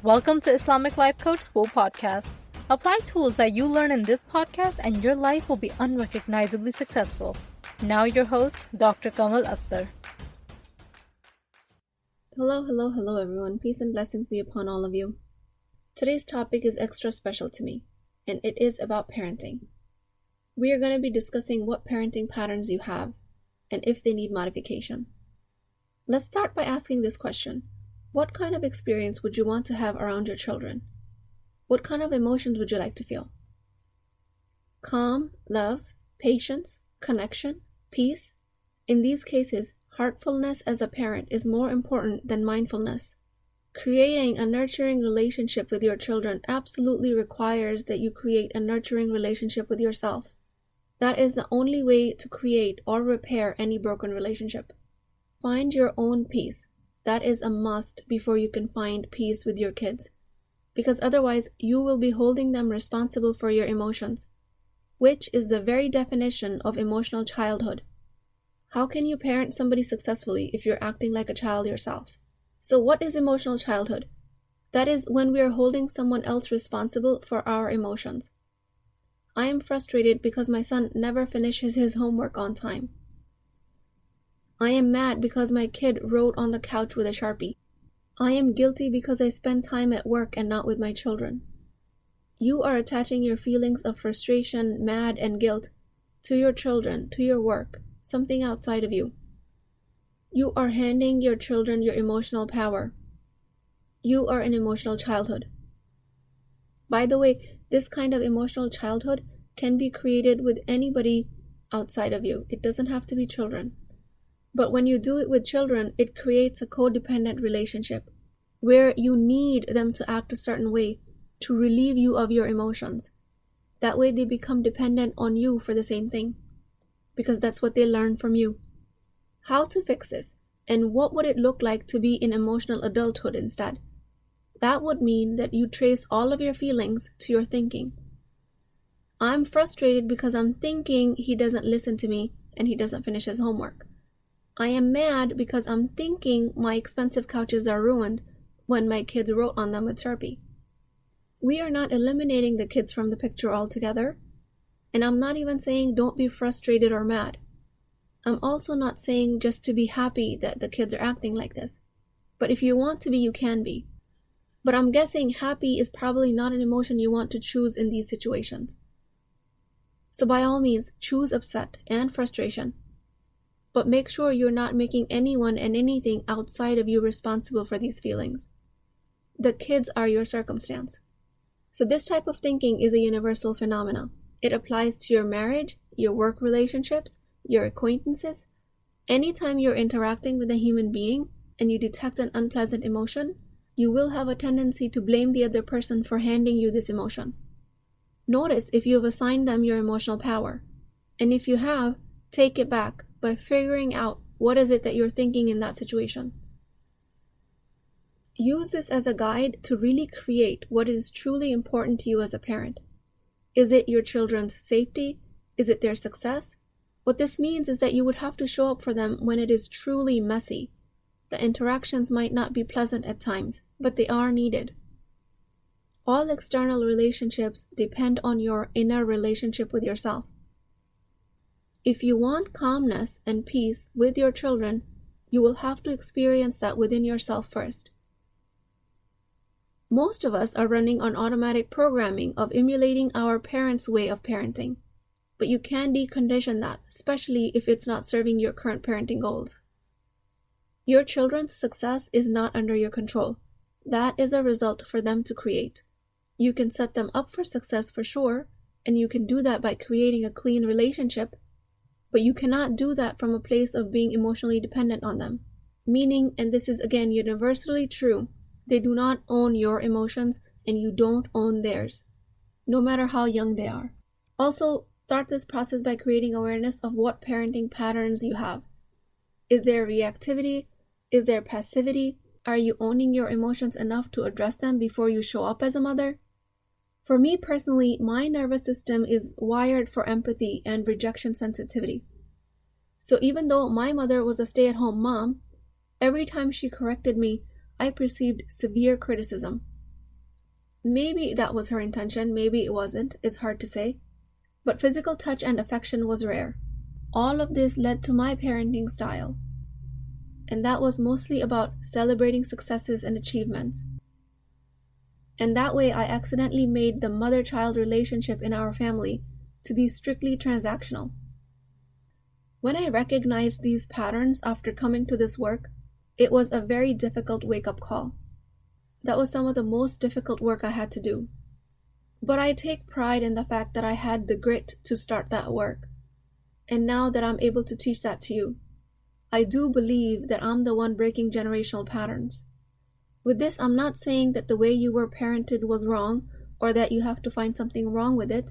Welcome to Islamic Life Coach School Podcast. Apply tools that you learn in this podcast and your life will be unrecognizably successful. Now your host, Dr. Kamal Akhtar. Hello everyone. Peace and blessings be upon all of you. Today's topic is extra special to me, and it is about parenting. We are going to be discussing what parenting patterns you have and if they need modification. Let's start by asking this question. What kind of experience would you want to have around your children? What kind of emotions would you like to feel? Calm, love, patience, connection, peace? In these cases, heartfulness as a parent is more important than mindfulness. Creating a nurturing relationship with your children absolutely requires that you create a nurturing relationship with yourself. That is the only way to create or repair any broken relationship. Find your own peace. That is a must before you can find peace with your kids, because otherwise you will be holding them responsible for your emotions, which is the very definition of emotional childhood. How can you parent somebody successfully if you're acting like a child yourself? So what is emotional childhood? That is when we are holding someone else responsible for our emotions. I am frustrated because my son never finishes his homework on time. I am mad because my kid wrote on the couch with a Sharpie. I am guilty because I spend time at work and not with my children. You are attaching your feelings of frustration, mad, and guilt to your children, to your work, something outside of you. You are handing your children your emotional power. You are an emotional childhood. By the way, this kind of emotional childhood can be created with anybody outside of you. It doesn't have to be children. But when you do it with children, it creates a codependent relationship where you need them to act a certain way to relieve you of your emotions. That way they become dependent on you for the same thing, because that's what they learn from you. How to fix this, and what would it look like to be in emotional adulthood instead? That would mean that you trace all of your feelings to your thinking. I'm frustrated because I'm thinking he doesn't listen to me and he doesn't finish his homework. I am mad because I'm thinking my expensive couches are ruined when my kids wrote on them with Sharpie. We are not eliminating the kids from the picture altogether, and I'm not even saying don't be frustrated or mad. I'm also not saying just to be happy that the kids are acting like this. But if you want to be, you can be. But I'm guessing happy is probably not an emotion you want to choose in these situations. So by all means, choose upset and frustration. But make sure you're not making anyone and anything outside of you responsible for these feelings. The kids are your circumstance. So this type of thinking is a universal phenomenon. It applies to your marriage, your work relationships, your acquaintances. Anytime you're interacting with a human being and you detect an unpleasant emotion, you will have a tendency to blame the other person for handing you this emotion. Notice if you have assigned them your emotional power. And if you have, take it back by figuring out what is it that you're thinking in that situation. Use this as a guide to really create what is truly important to you as a parent. Is it your children's safety? Is it their success? What this means is that you would have to show up for them when it is truly messy. The interactions might not be pleasant at times, but they are needed. All external relationships depend on your inner relationship with yourself. If you want calmness and peace with your children, you will have to experience that within yourself first. Most of us are running on automatic programming of emulating our parents' way of parenting, but you can decondition that, especially if it's not serving your current parenting goals. Your children's success is not under your control. That is a result for them to create. You can set them up for success for sure, and you can do that by creating a clean relationship. But you cannot do that from a place of being emotionally dependent on them. Meaning, and this is again universally true, they do not own your emotions and you don't own theirs, no matter how young they are. Also, start this process by creating awareness of what parenting patterns you have. Is there reactivity? Is there passivity? Are you owning your emotions enough to address them before you show up as a mother? For me personally, my nervous system is wired for empathy and rejection sensitivity. So even though my mother was a stay-at-home mom, every time she corrected me, I perceived severe criticism. Maybe that was her intention, maybe it wasn't, it's hard to say. But physical touch and affection was rare. All of this led to my parenting style. And that was mostly about celebrating successes and achievements. And that way I accidentally made the mother-child relationship in our family to be strictly transactional. When I recognized these patterns after coming to this work, it was a very difficult wake-up call. That was some of the most difficult work I had to do. But I take pride in the fact that I had the grit to start that work. And now that I'm able to teach that to you, I do believe that I'm the one breaking generational patterns. With this, I'm not saying that the way you were parented was wrong or that you have to find something wrong with it.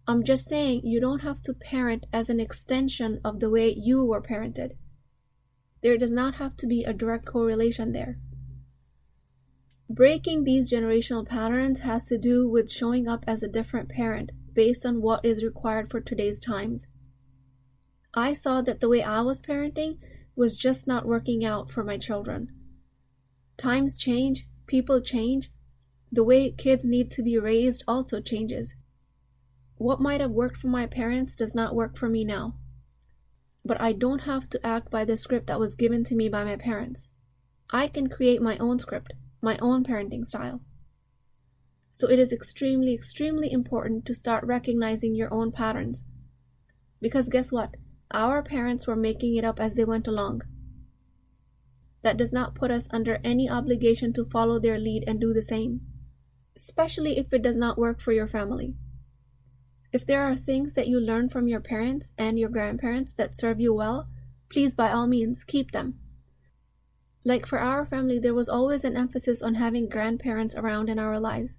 I'm just saying you don't have to parent as an extension of the way you were parented. There does not have to be a direct correlation there. Breaking these generational patterns has to do with showing up as a different parent based on what is required for today's times. I saw that the way I was parenting was just not working out for my children. Times change, people change, the way kids need to be raised also changes. What might have worked for my parents does not work for me now. But I don't have to act by the script that was given to me by my parents. I can create my own script, my own parenting style. So it is extremely, extremely important to start recognizing your own patterns. Because guess what? Our parents were making it up as they went along. That does not put us under any obligation to follow their lead and do the same, especially if it does not work for your family. If there are things that you learn from your parents and your grandparents that serve you well, please by all means keep them. Like for our family, there was always an emphasis on having grandparents around in our lives,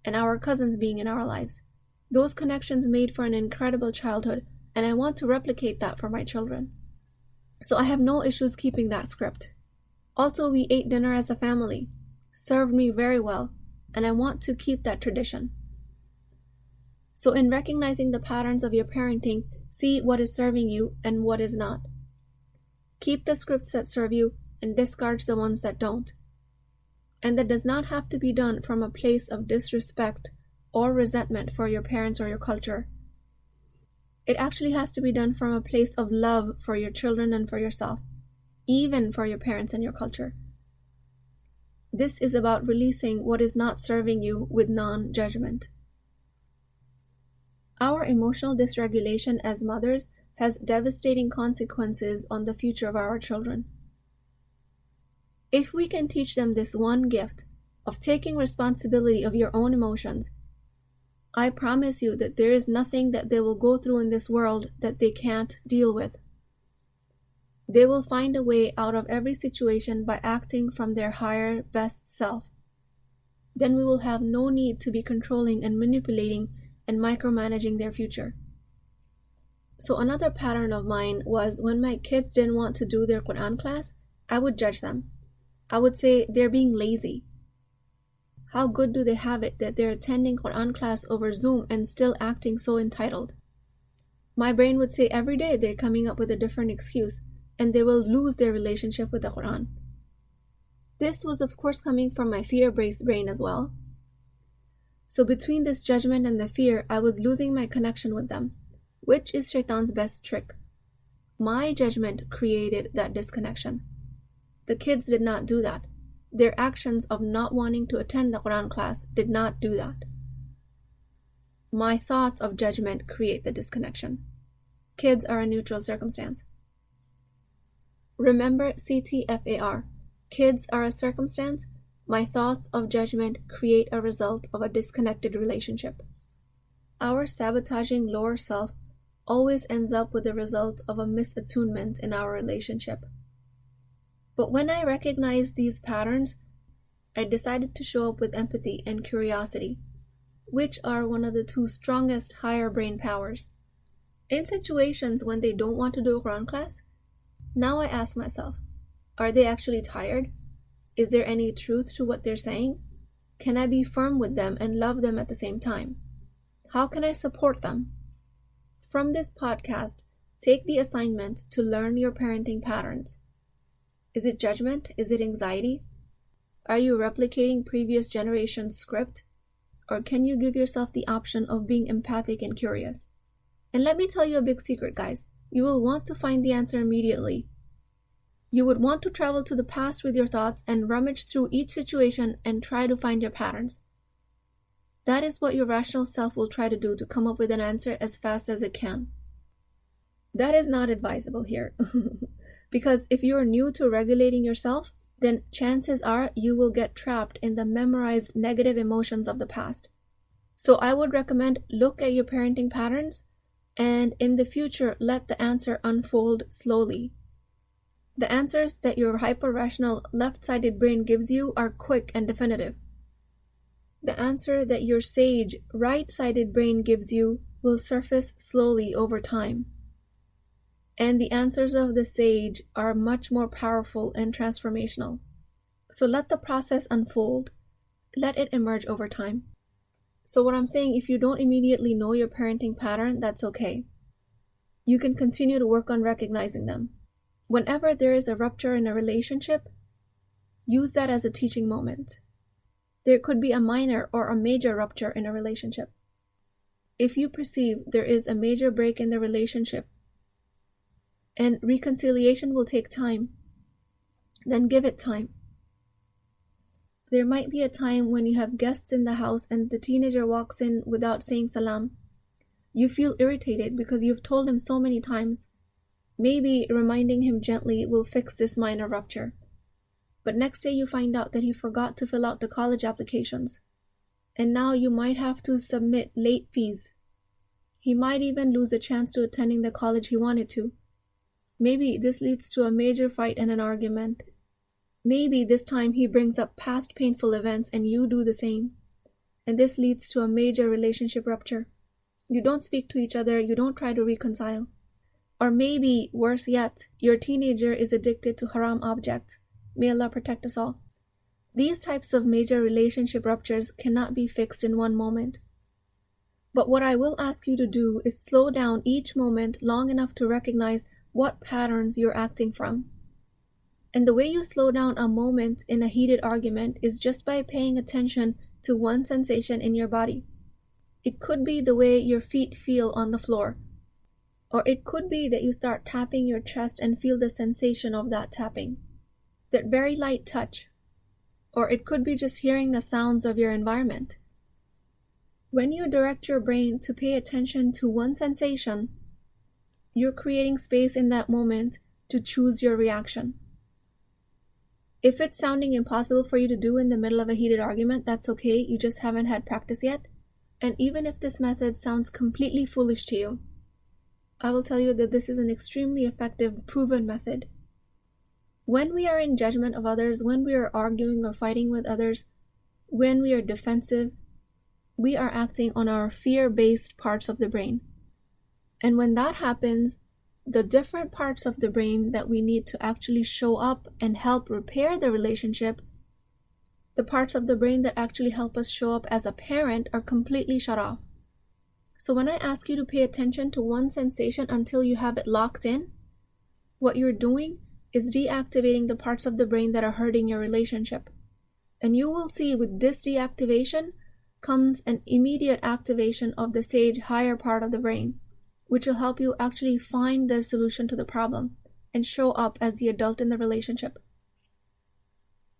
and our cousins being in our lives. Those connections made for an incredible childhood, and I want to replicate that for my children. So I have no issues keeping that script. Also, we ate dinner as a family, served me very well, and I want to keep that tradition. So in recognizing the patterns of your parenting, see what is serving you and what is not. Keep the scripts that serve you and discard the ones that don't. And that does not have to be done from a place of disrespect or resentment for your parents or your culture. It actually has to be done from a place of love for your children and for yourself, even for your parents and your culture. This is about releasing what is not serving you with non-judgment. Our emotional dysregulation as mothers has devastating consequences on the future of our children. If we can teach them this one gift of taking responsibility of your own emotions, I promise you that there is nothing that they will go through in this world that they can't deal with. They will find a way out of every situation by acting from their higher, best self. Then we will have no need to be controlling and manipulating and micromanaging their future. So another pattern of mine was when my kids didn't want to do their Quran class, I would judge them. I would say they're being lazy. How good do they have it that they're attending Quran class over Zoom and still acting so entitled? My brain would say every day they're coming up with a different excuse and they will lose their relationship with the Quran. This was of course coming from my fear-based brain as well. So between this judgment and the fear, I was losing my connection with them, which is Shaitan's best trick. My judgment created that disconnection. The kids did not do that. Their actions of not wanting to attend the Quran class did not do that. My thoughts of judgment create the disconnection. Kids are a neutral circumstance. Remember CTFAR. Kids are a circumstance. My thoughts of judgment create a result of a disconnected relationship. Our sabotaging lower self always ends up with the result of a misattunement in our relationship. But when I recognized these patterns, I decided to show up with empathy and curiosity, which are one of the two strongest higher brain powers. In situations when they don't want to do a Quran class, now I ask myself, are they actually tired? Is there any truth to what they're saying? Can I be firm with them and love them at the same time? How can I support them? From this podcast, take the assignment to learn your parenting patterns. Is it judgment? Is it anxiety? Are you replicating previous generation's script? Or can you give yourself the option of being empathic and curious? And let me tell you a big secret, guys. You will want to find the answer immediately. You would want to travel to the past with your thoughts and rummage through each situation and try to find your patterns. That is what your rational self will try to do, to come up with an answer as fast as it can. That is not advisable here. Because if you are new to regulating yourself, then chances are you will get trapped in the memorized negative emotions of the past. So I would recommend look at your parenting patterns and in the future let the answer unfold slowly. The answers that your hyper-rational left-sided brain gives you are quick and definitive. The answer that your sage right-sided brain gives you will surface slowly over time. And the answers of the sage are much more powerful and transformational. So let the process unfold. Let it emerge over time. So what I'm saying, if you don't immediately know your parenting pattern, that's okay. You can continue to work on recognizing them. Whenever there is a rupture in a relationship, use that as a teaching moment. There could be a minor or a major rupture in a relationship. If you perceive there is a major break in the relationship, and reconciliation will take time, then give it time. There might be a time when you have guests in the house and the teenager walks in without saying salam. You feel irritated because you've told him so many times. Maybe reminding him gently will fix this minor rupture. But next day you find out that he forgot to fill out the college applications. And now you might have to submit late fees. He might even lose a chance to attending the college he wanted to. Maybe this leads to a major fight and an argument. Maybe this time he brings up past painful events and you do the same. And this leads to a major relationship rupture. You don't speak to each other, you don't try to reconcile. Or maybe, worse yet, your teenager is addicted to haram objects. May Allah protect us all. These types of major relationship ruptures cannot be fixed in one moment. But what I will ask you to do is slow down each moment long enough to recognize what patterns you're acting from. And the way you slow down a moment in a heated argument is just by paying attention to one sensation in your body. It could be the way your feet feel on the floor. Or it could be that you start tapping your chest and feel the sensation of that tapping. That very light touch. Or it could be just hearing the sounds of your environment. When you direct your brain to pay attention to one sensation, you're creating space in that moment to choose your reaction. If it's sounding impossible for you to do in the middle of a heated argument, that's okay, you just haven't had practice yet. And even if this method sounds completely foolish to you, I will tell you that this is an extremely effective, proven method. When we are in judgment of others, when we are arguing or fighting with others, when we are defensive, we are acting on our fear-based parts of the brain. And when that happens, the different parts of the brain that we need to actually show up and help repair the relationship, the parts of the brain that actually help us show up as a parent, are completely shut off. So when I ask you to pay attention to one sensation until you have it locked in, what you're doing is deactivating the parts of the brain that are hurting your relationship. And you will see with this deactivation comes an immediate activation of the sage higher part of the brain, which will help you actually find the solution to the problem and show up as the adult in the relationship.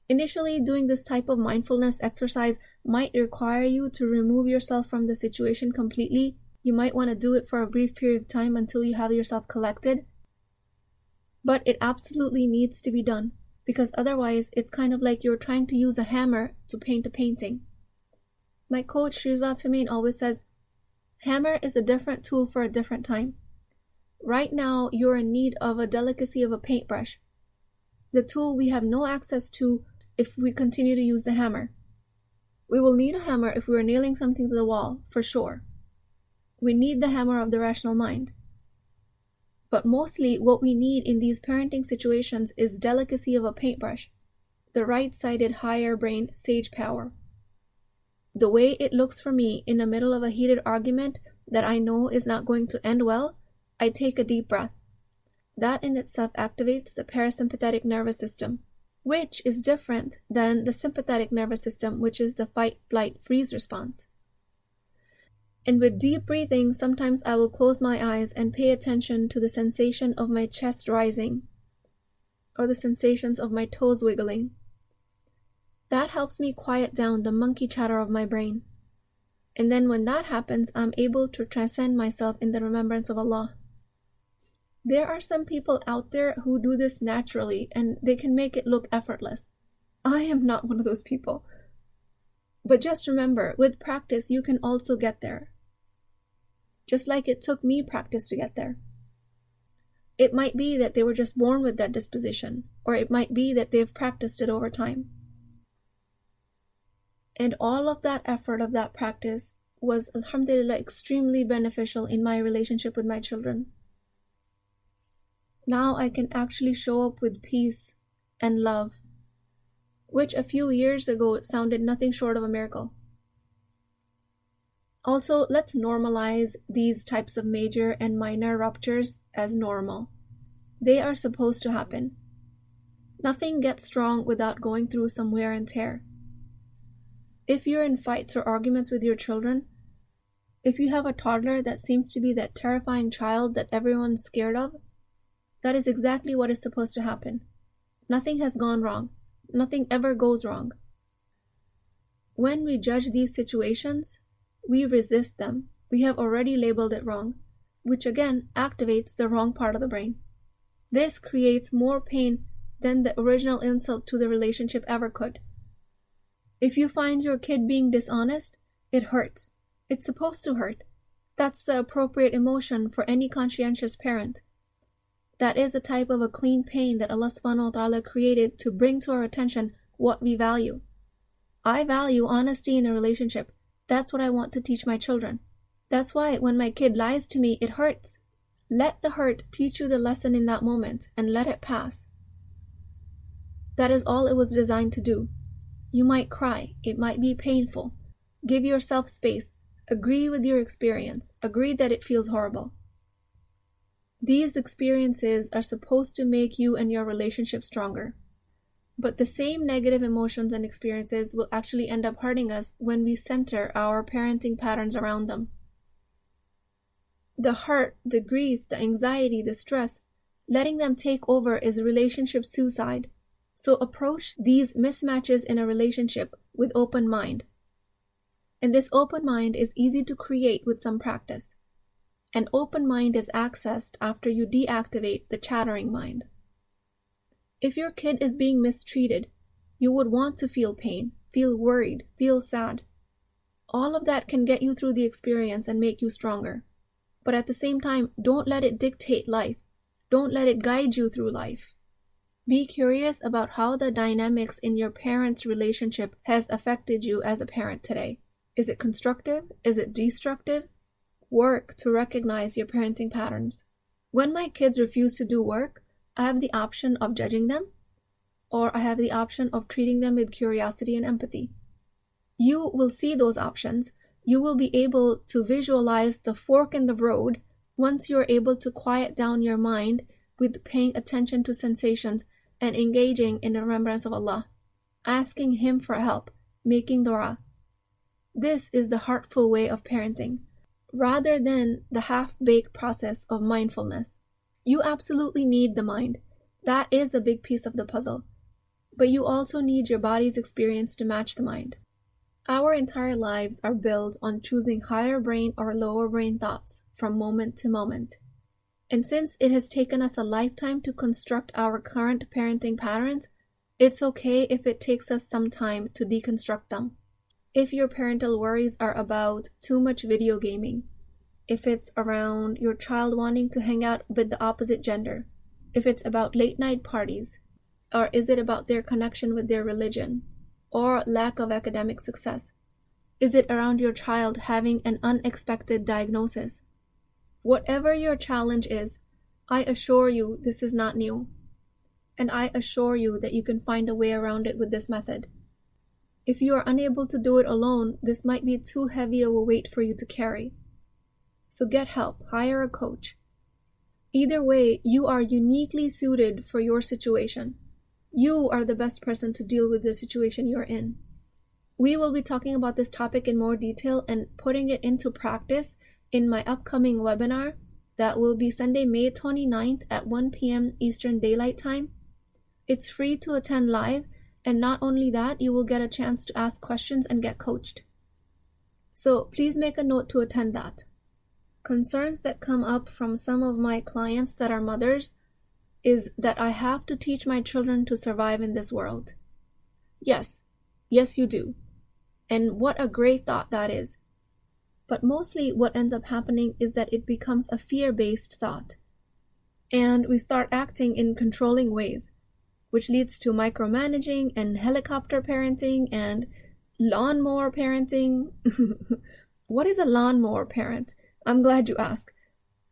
Initially, doing this type of mindfulness exercise might require you to remove yourself from the situation completely. You might want to do it for a brief period of time until you have yourself collected. But it absolutely needs to be done, because otherwise it's kind of like you're trying to use a hammer to paint a painting. My coach, Shirza Tamin, always says, hammer is a different tool for a different time. Right now, you're in need of a delicacy of a paintbrush. The tool we have no access to if we continue to use the hammer. We will need a hammer if we are nailing something to the wall, for sure. We need the hammer of the rational mind. But mostly what we need in these parenting situations is delicacy of a paintbrush, the right-sided higher brain sage power. The way it looks for me in the middle of a heated argument that I know is not going to end well, I take a deep breath. That in itself activates the parasympathetic nervous system. which is different than the sympathetic nervous system, which is the fight, flight, freeze response. And with deep breathing, sometimes I will close my eyes and pay attention to the sensation of my chest rising or the sensations of my toes wiggling. That helps me quiet down the monkey chatter of my brain. And then when that happens, I'm able to transcend myself in the remembrance of Allah. There are some people out there who do this naturally and they can make it look effortless. I am not one of those people. But just remember, with practice, you can also get there. Just like it took me practice to get there. It might be that they were just born with that disposition, or it might be that they've practiced it over time. And all of that effort of that practice was, alhamdulillah, extremely beneficial in my relationship with my children. Now I can actually show up with peace and love, which a few years ago sounded nothing short of a miracle. Also, let's normalize these types of major and minor ruptures as normal. They are supposed to happen. Nothing gets strong without going through some wear and tear. If you're in fights or arguments with your children, if you have a toddler that seems to be that terrifying child that everyone's scared of, that is exactly what is supposed to happen. Nothing has gone wrong. Nothing ever goes wrong. When we judge these situations, we resist them. We have already labeled it wrong, which again activates the wrong part of the brain. This creates more pain than the original insult to the relationship ever could. If you find your kid being dishonest, it hurts. It's supposed to hurt. That's the appropriate emotion for any conscientious parent. That is a type of a clean pain that Allah subhanahu wa ta'ala created to bring to our attention what we value. I value honesty in a relationship. That's what I want to teach my children. That's why when my kid lies to me, it hurts. Let the hurt teach you the lesson in that moment and let it pass. That is all it was designed to do. You might cry. It might be painful. Give yourself space. Agree with your experience. Agree that it feels horrible. These experiences are supposed to make you and your relationship stronger. But the same negative emotions and experiences will actually end up hurting us when we center our parenting patterns around them. The hurt, the grief, the anxiety, the stress, letting them take over is relationship suicide. So approach these mismatches in a relationship with open mind. And this open mind is easy to create with some practice. An open mind is accessed after you deactivate the chattering mind. If your kid is being mistreated, you would want to feel pain, feel worried, feel sad. All of that can get you through the experience and make you stronger. But at the same time, don't let it dictate life. Don't let it guide you through life. Be curious about how the dynamics in your parents' relationship has affected you as a parent today. Is it constructive? Is it destructive? Work to recognize your parenting patterns. When my kids refuse to do work, I have the option of judging them, or I have the option of treating them with curiosity and empathy. You will see those options. You will be able to visualize the fork in the road once you're able to quiet down your mind with paying attention to sensations and engaging in the remembrance of Allah, asking Him for help, making dua. This is the heartful way of parenting, rather than the half-baked process of mindfulness. You absolutely need the mind. That is the big piece of the puzzle. But you also need your body's experience to match the mind. Our entire lives are built on choosing higher brain or lower brain thoughts from moment to moment. And since it has taken us a lifetime to construct our current parenting patterns, it's okay if it takes us some time to deconstruct them. If your parental worries are about too much video gaming, if it's around your child wanting to hang out with the opposite gender, if it's about late night parties, or is it about their connection with their religion, or lack of academic success? Is it around your child having an unexpected diagnosis? Whatever your challenge is, I assure you this is not new. And I assure you that you can find a way around it with this method. If you are unable to do it alone, this might be too heavy of a weight for you to carry. So get help, hire a coach. Either way, you are uniquely suited for your situation. You are the best person to deal with the situation you're in. We will be talking about this topic in more detail and putting it into practice in my upcoming webinar that will be Sunday, May 29th at 1 p.m. Eastern Daylight Time. It's free to attend live, and not only that, you will get a chance to ask questions and get coached. So please make a note to attend that. Concerns that come up from some of my clients that are mothers is that I have to teach my children to survive in this world. Yes, you do. And what a great thought that is. But mostly what ends up happening is that it becomes a fear-based thought. And we start acting in controlling ways, which leads to micromanaging and helicopter parenting and lawnmower parenting. What is a lawnmower parent? I'm glad you asked.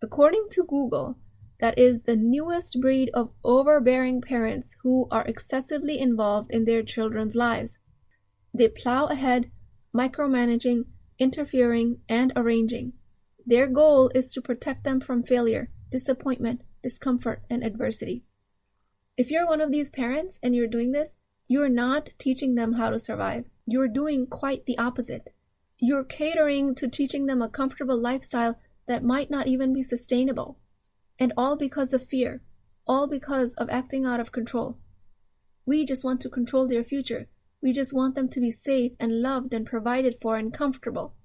According to Google, that is the newest breed of overbearing parents who are excessively involved in their children's lives. They plow ahead, micromanaging, interfering, and arranging. Their goal is to protect them from failure, disappointment, discomfort, and adversity. If you're one of these parents and you're doing this, you're not teaching them how to survive. You're doing quite the opposite. You're catering to teaching them a comfortable lifestyle that might not even be sustainable. And all because of fear, all because of acting out of control. We just want to control their future. We just want them to be safe and loved and provided for and comfortable.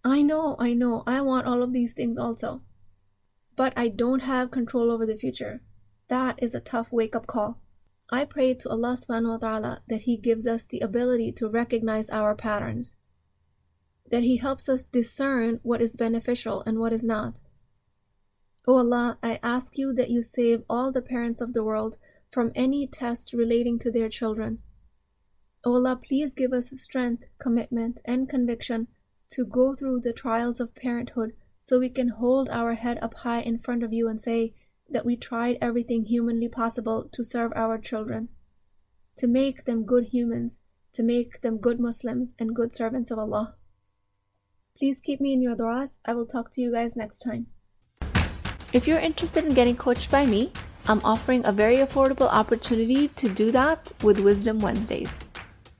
I know, I want all of these things also. But I don't have control over the future. That is a tough wake-up call. I pray to Allah subhanahu wa ta'ala that He gives us the ability to recognize our patterns, that He helps us discern what is beneficial and what is not. O Allah, I ask you that you save all the parents of the world from any test relating to their children. O Allah, please give us strength, commitment, and conviction to go through the trials of parenthood so we can hold our head up high in front of you and say that we tried everything humanly possible to serve our children, to make them good humans, to make them good Muslims and good servants of Allah. Please keep me in your du'as. I will talk to you guys next time. If you're interested in getting coached by me, I'm offering a very affordable opportunity to do that with Wisdom Wednesdays.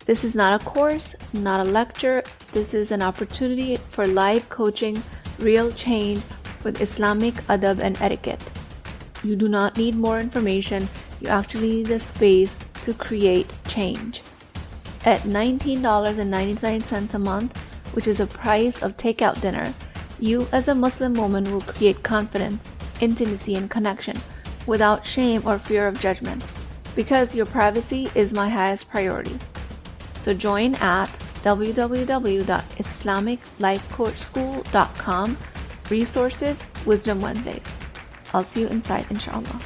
This is not a course, not a lecture. This is an opportunity for live coaching, real change with Islamic adab and etiquette. You do not need more information. You actually need a space to create change. At $19.99 a month, which is the price of takeout dinner, you as a Muslim woman will create confidence, intimacy, and connection without shame or fear of judgment, because your privacy is my highest priority. So join at www.islamiclifecoachschool.com, resources, Wisdom Wednesdays. I'll see you inside, inshallah.